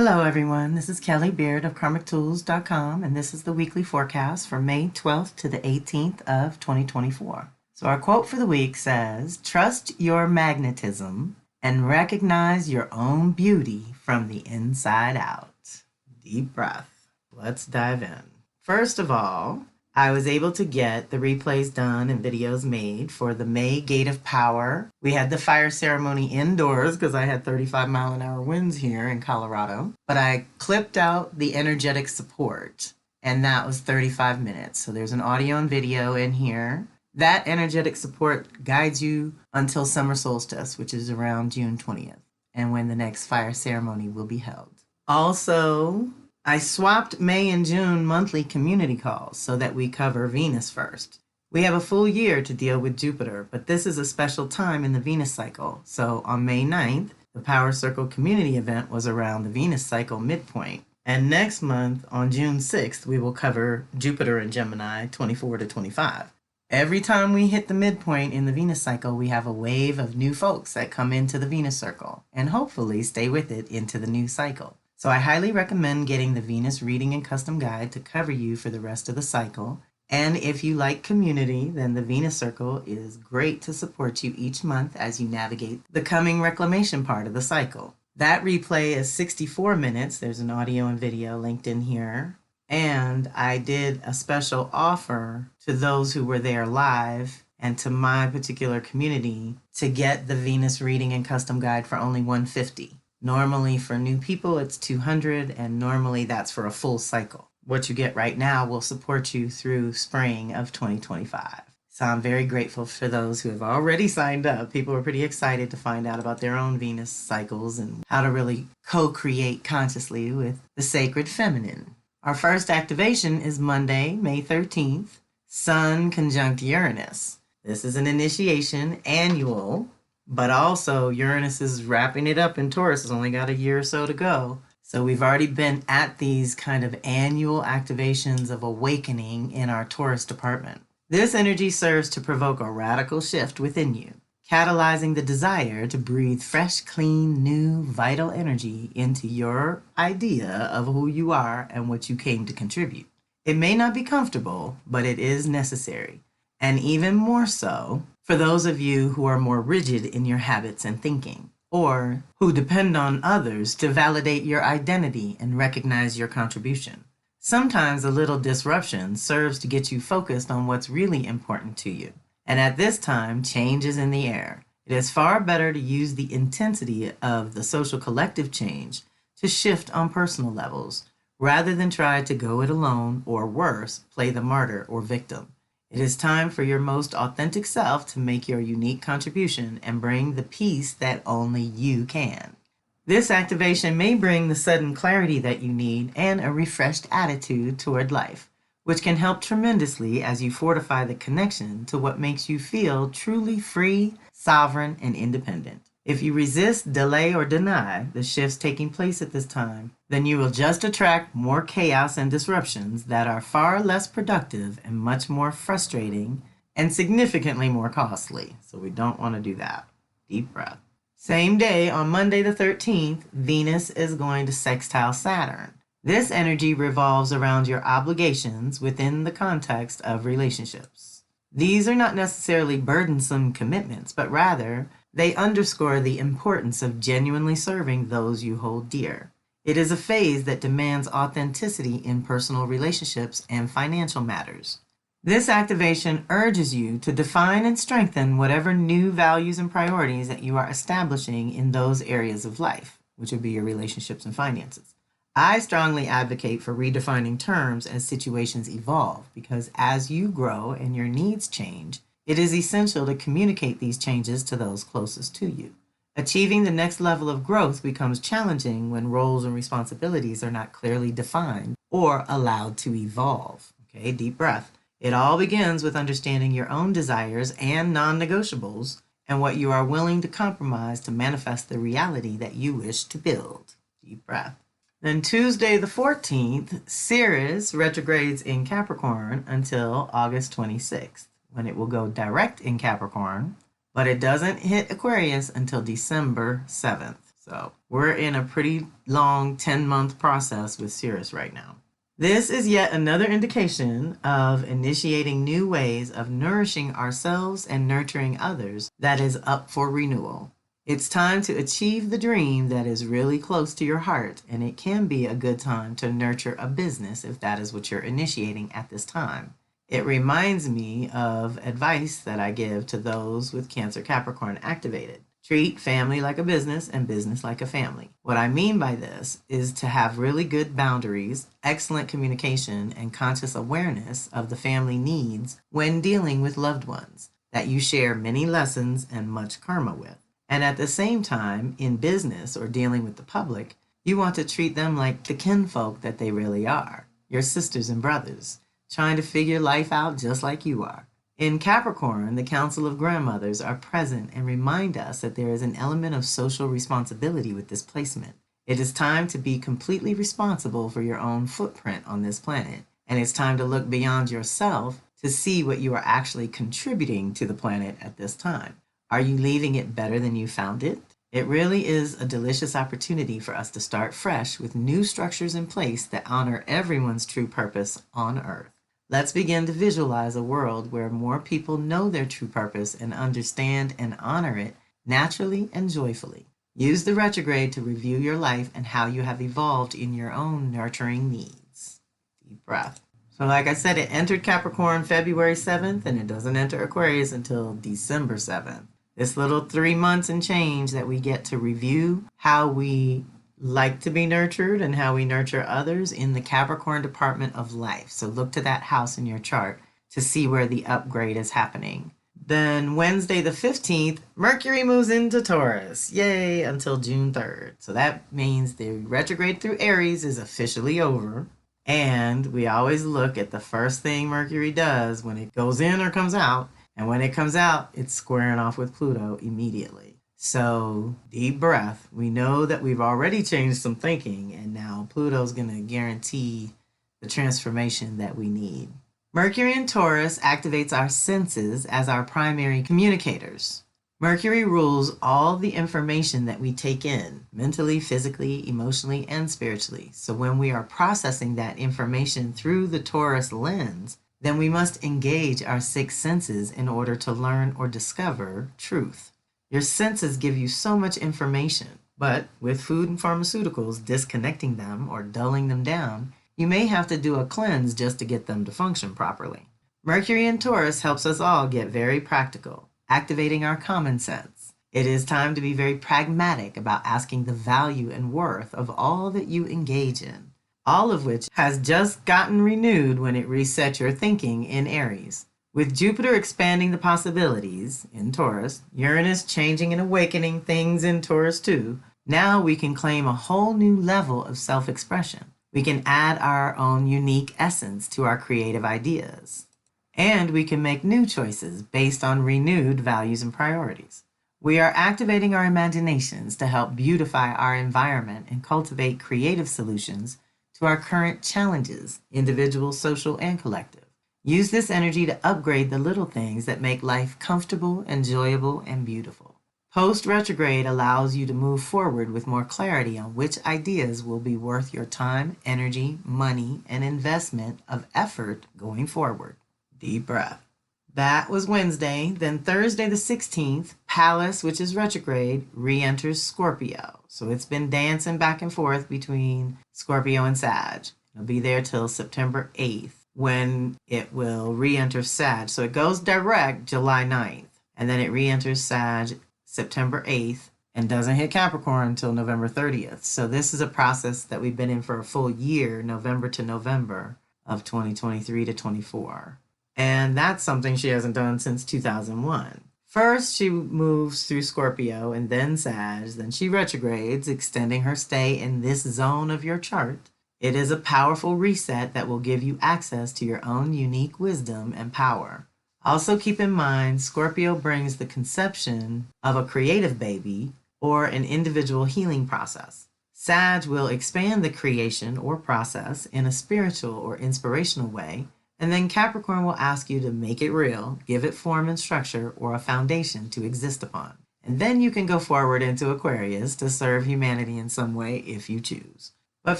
Hello everyone, this is Kelly Beard of KarmicTools.com, and this is the weekly forecast for May 12th to the 18th of 2024. So our quote for the week says, "Trust your magnetism and recognize your own beauty from the inside out." Deep breath. Let's dive in. First of all, I was able to get the replays done and videos made for the May Gate of Power. We had the fire ceremony indoors because I had 35-mile-an-hour winds here in Colorado. But I clipped out the energetic support, and that was 35 minutes. So there's an audio and video in here. That energetic support guides you until summer solstice, which is around June 20th, and when the next fire ceremony will be held. Also, I swapped May and June monthly community calls so that we cover Venus first. We have a full year to deal with Jupiter, but this is a special time in the Venus cycle. So on May 9th, the Power Circle community event was around the Venus cycle midpoint. And next month, on June 6th, we will cover Jupiter in Gemini 24 to 25. Every time we hit the midpoint in the Venus cycle, we have a wave of new folks that come into the Venus circle and hopefully stay with it into the new cycle. So I highly recommend getting the Venus Reading and Custom Guide to cover you for the rest of the cycle. And if you like community, then the Venus Circle is great to support you each month as you navigate the coming reclamation part of the cycle. That replay is 64 minutes. There's an audio and video linked in here. And I did a special offer to those who were there live and to my particular community to get the Venus Reading and Custom Guide for only $150. Normally for new people, it's $200, and normally that's for a full cycle. What you get right now will support you through spring of 2025. So I'm very grateful for those who have already signed up. People are pretty excited to find out about their own Venus cycles and how to really co-create consciously with the sacred feminine. Our first activation is Monday, May 13th, Sun conjunct Uranus. This is an initiation, annual, but also Uranus is wrapping it up in Taurus. It's only got a year or so to go. So we've already been at these kind of annual activations of awakening in our Taurus department. This energy serves to provoke a radical shift within you, catalyzing the desire to breathe fresh, clean, new, vital energy into your idea of who you are and what you came to contribute. It may not be comfortable, but it is necessary. And even more so for those of you who are more rigid in your habits and thinking, or who depend on others to validate your identity and recognize your contribution. Sometimes a little disruption serves to get you focused on what's really important to you. And at this time, change is in the air. It is far better to use the intensity of the social collective change to shift on personal levels, rather than try to go it alone, or worse, play the martyr or victim. It is time for your most authentic self to make your unique contribution and bring the peace that only you can. This activation may bring the sudden clarity that you need and a refreshed attitude toward life, which can help tremendously as you fortify the connection to what makes you feel truly free, sovereign, and independent. If you resist, delay, or deny the shifts taking place at this time, then you will just attract more chaos and disruptions that are far less productive and much more frustrating and significantly more costly. So we don't want to do that. Deep breath. Same day, on Monday the 13th, Venus is going to sextile Saturn. This energy revolves around your obligations within the context of relationships. These are not necessarily burdensome commitments, but rather they underscore the importance of genuinely serving those you hold dear. It is a phase that demands authenticity in personal relationships and financial matters. This activation urges you to define and strengthen whatever new values and priorities that you are establishing in those areas of life, which would be your relationships and finances. I strongly advocate for redefining terms as situations evolve, because as you grow and your needs change, it is essential to communicate these changes to those closest to you. Achieving the next level of growth becomes challenging when roles and responsibilities are not clearly defined or allowed to evolve. Okay, deep breath. It all begins with understanding your own desires and non-negotiables and what you are willing to compromise to manifest the reality that you wish to build. Deep breath. Then Tuesday the 14th, Ceres retrogrades in Capricorn until August 26th. When it will go direct in Capricorn, but it doesn't hit Aquarius until December 7th. So we're in a pretty long 10-month process with Cirrus right now. This is yet another indication of initiating new ways of nourishing ourselves and nurturing others that is up for renewal. It's time to achieve the dream that is really close to your heart, and it can be a good time to nurture a business if that is what you're initiating at this time. It reminds me of advice that I give to those with Cancer Capricorn activated. Treat family like a business and business like a family. What I mean by this is to have really good boundaries, excellent communication, and conscious awareness of the family needs when dealing with loved ones that you share many lessons and much karma with. And at the same time, in business or dealing with the public, you want to treat them like the kinfolk that they really are, your sisters and brothers, trying to figure life out just like you are. In Capricorn, the Council of Grandmothers are present and remind us that there is an element of social responsibility with this placement. It is time to be completely responsible for your own footprint on this planet, and it's time to look beyond yourself to see what you are actually contributing to the planet at this time. Are you leaving it better than you found it? It really is a delicious opportunity for us to start fresh with new structures in place that honor everyone's true purpose on Earth. Let's begin to visualize a world where more people know their true purpose and understand and honor it naturally and joyfully. Use the retrograde to review your life and how you have evolved in your own nurturing needs. Deep breath. So like I said, it entered Capricorn February 7th, and it doesn't enter Aquarius until December 7th. This little 3 months and change that we get to review how we like to be nurtured and how we nurture others in the Capricorn department of life. So look to that house in your chart to see where the upgrade is happening. Then Wednesday the 15th, Mercury moves into Taurus. Yay, until June 3rd. So that means the retrograde through Aries is officially over. And we always look at the first thing Mercury does when it goes in or comes out. And when it comes out, it's squaring off with Pluto immediately. So deep breath. We know that we've already changed some thinking, and now Pluto's going to guarantee the transformation that we need. Mercury in Taurus activates our senses as our primary communicators. Mercury rules all the information that we take in, mentally, physically, emotionally, and spiritually. So when we are processing that information through the Taurus lens, then we must engage our 6 senses in order to learn or discover truth. Your senses give you so much information, but with food and pharmaceuticals disconnecting them or dulling them down, you may have to do a cleanse just to get them to function properly. Mercury in Taurus helps us all get very practical, activating our common sense. It is time to be very pragmatic about asking the value and worth of all that you engage in, all of which has just gotten renewed when it reset your thinking in Aries. With Jupiter expanding the possibilities in Taurus, Uranus changing and awakening things in Taurus too, now we can claim a whole new level of self-expression. We can add our own unique essence to our creative ideas. And we can make new choices based on renewed values and priorities. We are activating our imaginations to help beautify our environment and cultivate creative solutions to our current challenges, individual, social, and collective. Use this energy to upgrade the little things that make life comfortable, enjoyable, and beautiful. Post-retrograde allows you to move forward with more clarity on which ideas will be worth your time, energy, money, and investment of effort going forward. Deep breath. That was Wednesday. Then Thursday the 16th, Pallas, which is retrograde, re-enters Scorpio. So it's been dancing back and forth between Scorpio and Sag. It'll be there till September 8th. When it will re-enter Sag. So it goes direct July 9th, and then it re-enters Sag September 8th and doesn't hit Capricorn until November 30th. So this is a process that we've been in for a full year, November to November of 2023 to 24. And that's something she hasn't done since 2001. First, she moves through Scorpio and then Sag, then she retrogrades, extending her stay in this zone of your chart. It is a powerful reset that will give you access to your own unique wisdom and power. Also keep in mind, Scorpio brings the conception of a creative baby or an individual healing process. Sag will expand the creation or process in a spiritual or inspirational way, and then Capricorn will ask you to make it real, give it form and structure or a foundation to exist upon. And then you can go forward into Aquarius to serve humanity in some way if you choose. But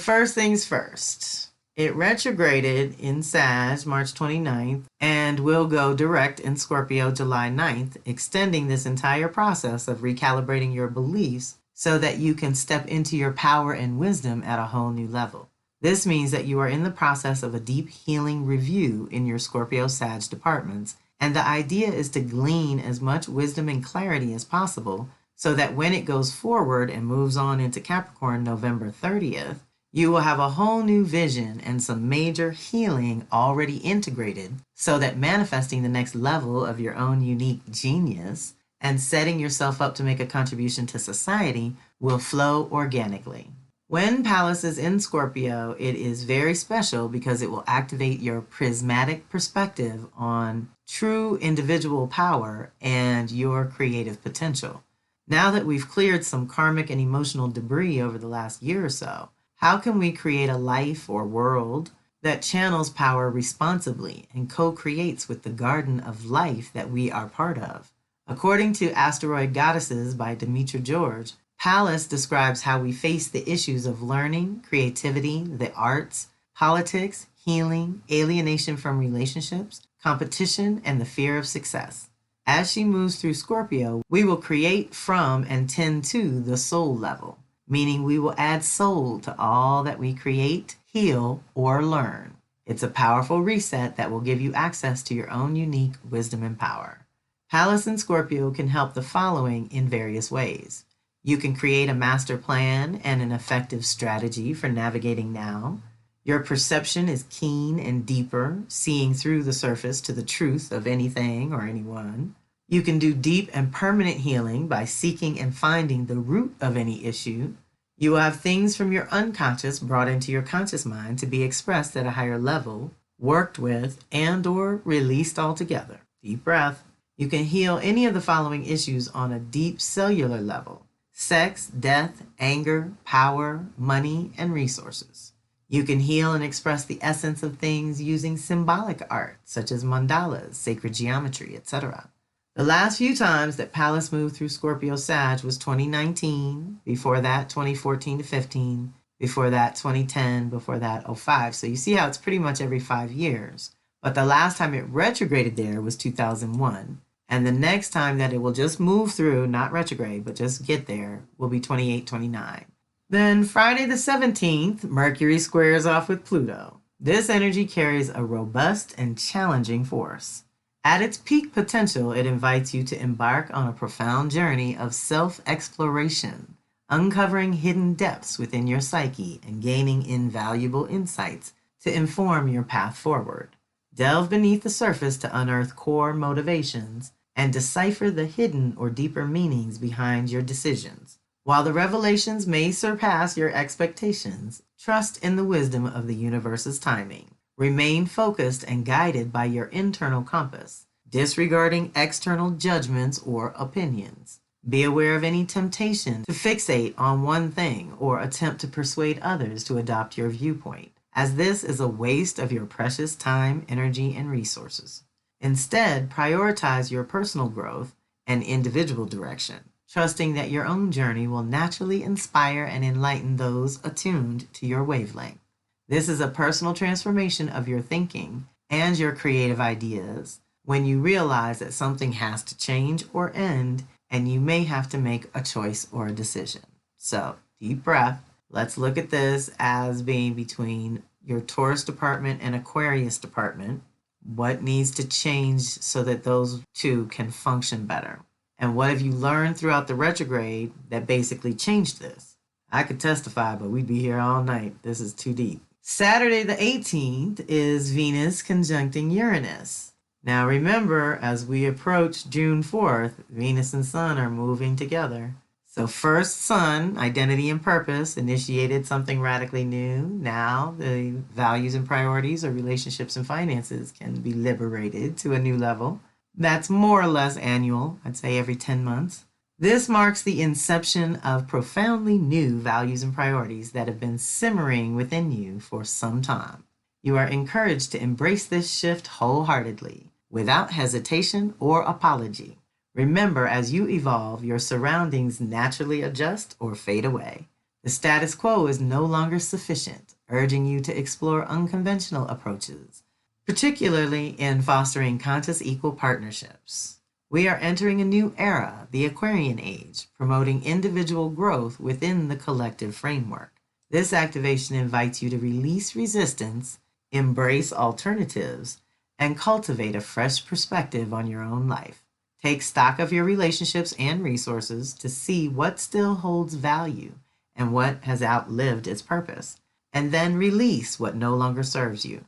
first things first, it retrograded in Sag March 29th and will go direct in Scorpio July 9th, extending this entire process of recalibrating your beliefs so that you can step into your power and wisdom at a whole new level. This means that you are in the process of a deep healing review in your Scorpio Sag departments, and the idea is to glean as much wisdom and clarity as possible so that when it goes forward and moves on into Capricorn November 30th, you will have a whole new vision and some major healing already integrated so that manifesting the next level of your own unique genius and setting yourself up to make a contribution to society will flow organically. When Pallas is in Scorpio, it is very special because it will activate your prismatic perspective on true individual power and your creative potential. Now that we've cleared some karmic and emotional debris over the last year or so, how can we create a life or world that channels power responsibly and co-creates with the garden of life that we are part of? According to Asteroid Goddesses by Demetra George, Pallas describes how we face the issues of learning, creativity, the arts, politics, healing, alienation from relationships, competition, and the fear of success. As she moves through Scorpio, we will create from and tend to the soul level, meaning we will add soul to all that we create, heal, or learn. It's a powerful reset that will give you access to your own unique wisdom and power. Pallas in Scorpio can help the following in various ways. You can create a master plan and an effective strategy for navigating now. Your perception is keen and deeper, seeing through the surface to the truth of anything or anyone. You can do deep and permanent healing by seeking and finding the root of any issue. You will have things from your unconscious brought into your conscious mind to be expressed at a higher level, worked with, and/or released altogether. Deep breath. You can heal any of the following issues on a deep cellular level: sex, death, anger, power, money, and resources. You can heal and express the essence of things using symbolic art, such as mandalas, sacred geometry, etc. The last few times that Pallas moved through Scorpio Sag was 2019, before that 2014 to 15, before that 2010, before that 05. So you see how it's pretty much every 5 years. But the last time it retrograded there was 2001. And the next time that it will just move through, not retrograde, but just get there, will be 28, 29. Then Friday the 17th, Mercury squares off with Pluto. This energy carries a robust and challenging force. At its peak potential, it invites you to embark on a profound journey of self-exploration, uncovering hidden depths within your psyche and gaining invaluable insights to inform your path forward. Delve beneath the surface to unearth core motivations and decipher the hidden or deeper meanings behind your decisions. While the revelations may surpass your expectations, trust in the wisdom of the universe's timing. Remain focused and guided by your internal compass, disregarding external judgments or opinions. Be aware of any temptation to fixate on one thing or attempt to persuade others to adopt your viewpoint, as this is a waste of your precious time, energy, and resources. Instead, prioritize your personal growth and individual direction, trusting that your own journey will naturally inspire and enlighten those attuned to your wavelength. This is a personal transformation of your thinking and your creative ideas when you realize that something has to change or end and you may have to make a choice or a decision. So, deep breath. Let's look at this as being between your Taurus department and Aquarius department. What needs to change so that those two can function better? And what have you learned throughout the retrograde that basically changed this? I could testify, but we'd be here all night. This is too deep. Saturday the 18th is Venus conjuncting Uranus. Now remember, as we approach June 4th, Venus and Sun are moving together. So first Sun, identity and purpose, initiated something radically new. Now the values and priorities of relationships and finances can be liberated to a new level. That's more or less annual, I'd say every 10 months. This marks the inception of profoundly new values and priorities that have been simmering within you for some time. You are encouraged to embrace this shift wholeheartedly, without hesitation or apology. Remember, as you evolve, your surroundings naturally adjust or fade away. The status quo is no longer sufficient, urging you to explore unconventional approaches, particularly in fostering conscious equal partnerships. We are entering a new era, the Aquarian Age, promoting individual growth within the collective framework. This activation invites you to release resistance, embrace alternatives, and cultivate a fresh perspective on your own life. Take stock of your relationships and resources to see what still holds value and what has outlived its purpose, and then release what no longer serves you.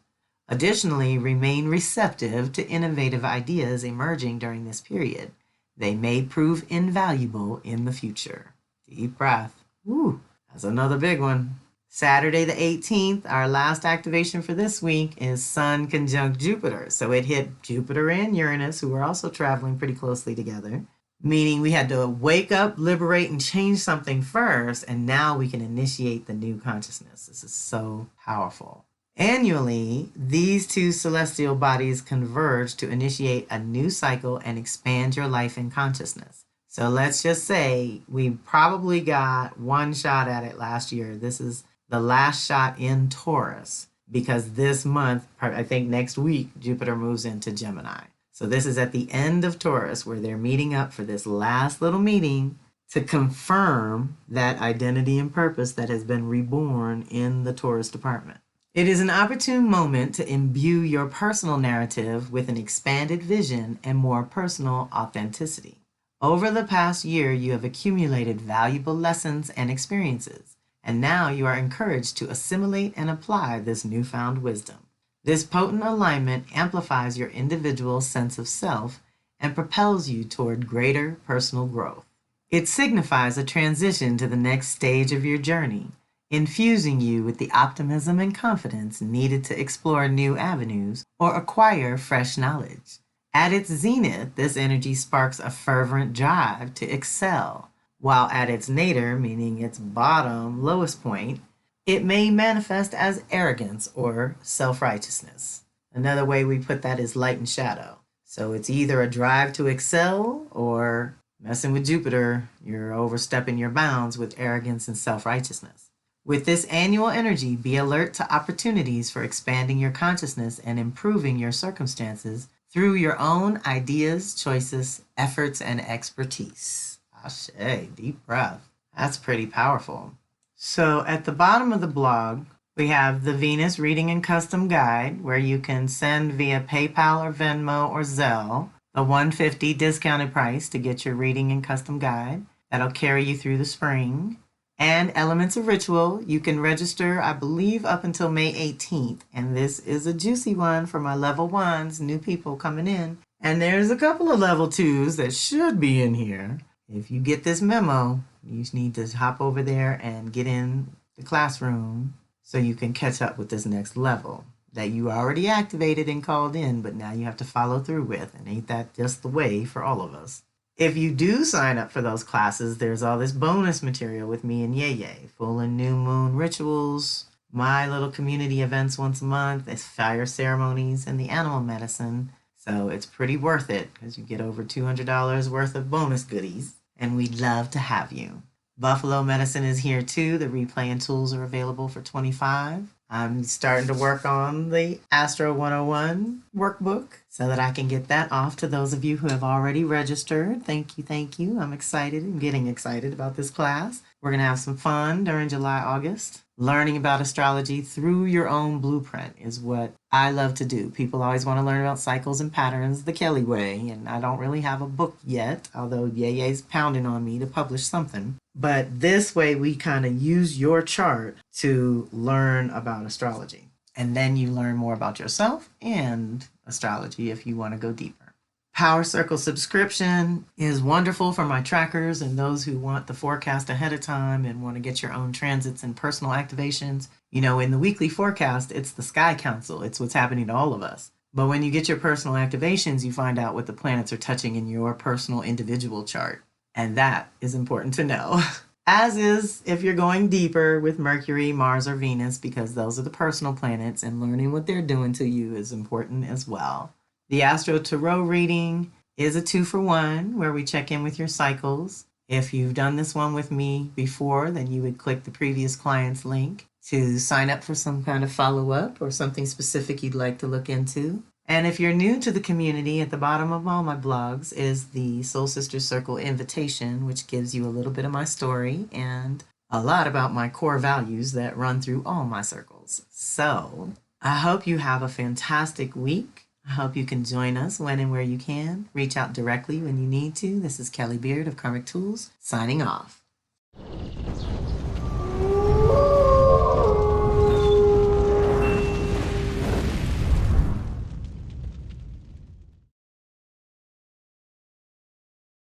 Additionally, remain receptive to innovative ideas emerging during this period. They may prove invaluable in the future. Deep breath. Woo, that's another big one. Saturday the 18th, our last activation for this week is Sun conjunct Jupiter. So it hit Jupiter and Uranus, who are also traveling pretty closely together, meaning we had to wake up, liberate, and change something first, and now we can initiate the new consciousness. This is so powerful. Annually, these two celestial bodies converge to initiate a new cycle and expand your life in consciousness. So let's just say we probably got one shot at it last year. This is the last shot in Taurus, because this month, I think next week, Jupiter moves into Gemini. So this is at the end of Taurus where they're meeting up for this last little meeting to confirm that identity and purpose that has been reborn in the Taurus department. It is an opportune moment to imbue your personal narrative with an expanded vision and more personal authenticity. Over the past year, you have accumulated valuable lessons and experiences, and now you are encouraged to assimilate and apply this newfound wisdom. This potent alignment amplifies your individual sense of self and propels you toward greater personal growth. It signifies a transition to the next stage of your journey, infusing you with the optimism and confidence needed to explore new avenues or acquire fresh knowledge. At its zenith, this energy sparks a fervent drive to excel, while at its nadir, meaning its bottom, lowest point, it may manifest as arrogance or self-righteousness. Another way we put that is light and shadow. So it's either a drive to excel or messing with Jupiter, you're overstepping your bounds with arrogance and self-righteousness. With this annual energy, be alert to opportunities for expanding your consciousness and improving your circumstances through your own ideas, choices, efforts, and expertise. Ashe, deep breath. That's pretty powerful. So at the bottom of the blog, we have the Venus Reading and Custom Guide, where you can send via PayPal or Venmo or Zelle the $150 discounted price to get your reading and custom guide. That'll carry you through the spring. And Elements of Ritual, you can register, I believe, up until May 18th. And this is a juicy one for my level 1s, new people coming in. And there's a couple of level 2s that should be in here. If you get this memo, you just need to hop over there and get in the classroom so you can catch up with this next level that you already activated and called in, but now you have to follow through with. And ain't that just the way for all of us? If you do sign up for those classes, there's all this bonus material with me and Yeye, full and new moon rituals, my little community events once a month, there's fire ceremonies, and the animal medicine. So it's pretty worth it because you get over $200 worth of bonus goodies, and we'd love to have you. Buffalo Medicine is here too. The replay and tools are available for $25. I'm starting to work on the Astro 101 workbook so that I can get that off to those of you who have already registered. Thank you, thank you. I'm excited and getting excited about this class. We're going to have some fun during July, August. Learning about astrology through your own blueprint is what I love to do. People always want to learn about cycles and patterns the Kelly way, and I don't really have a book yet, although Yeye's pounding on me to publish something. But this way we kind of use your chart to learn about astrology. And then you learn more about yourself and astrology if you want to go deeper. Power Circle subscription is wonderful for my trackers and those who want the forecast ahead of time and want to get your own transits and personal activations. You know, in the weekly forecast, it's the Sky Council. It's what's happening to all of us. But when you get your personal activations, you find out what the planets are touching in your personal individual chart. And that is important to know. As is if you're going deeper with Mercury, Mars, or Venus, because those are the personal planets, and learning what they're doing to you is important as well. The Astro Tarot reading is a 2-for-1 where we check in with your cycles. If you've done this one with me before, then you would click the previous client's link to sign up for some kind of follow-up or something specific you'd like to look into. And if you're new to the community, at the bottom of all my blogs is the Soul Sisters Circle invitation, which gives you a little bit of my story and a lot about my core values that run through all my circles. So I hope you have a fantastic week. I hope you can join us when and where you can. Reach out directly when you need to. This is Kelly Beard of Karmic Tools, signing off.